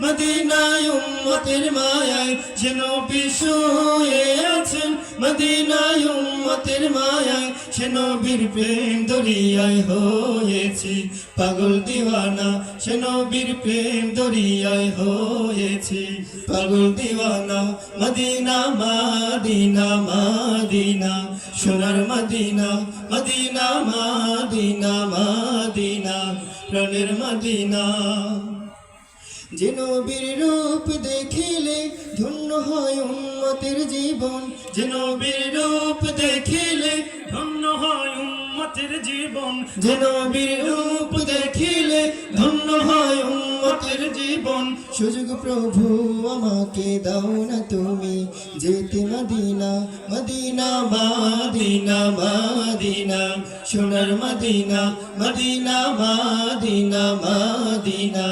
মদিনায় উম্মতের মায়ায় যে নবী শুয়ে আছেন, মদিনায় উম্মতের মায়ায় সে নবীর প্রেম দরিয়ায় হয়েছি পাগল দিওয়ানা, সে নবীর প্রেম দরিয়ায় হয়েছি পাগল দিওয়ানা। মদিনা মদিনা মদিনা সোনার মদিনা, মদিনা মদিনা মদিনা প্রাণের মদিনা। যে নবীর রূপ দেখিলে ধন্য হয় উম্মতের জীবন, যে নবীর রূপ দেখিলে ধন্য হয় উম্মতের জীবন, যে নবীর রূপ দেখিলে ধন্য হয় উম্মতের জীবন। সুযোগ প্রভু আমাকে দাও না তুমি যেতে মদিনা, মদিনা মদিনা মদিনা সোনার মদিনা, মদিনা মদিনা মদিনা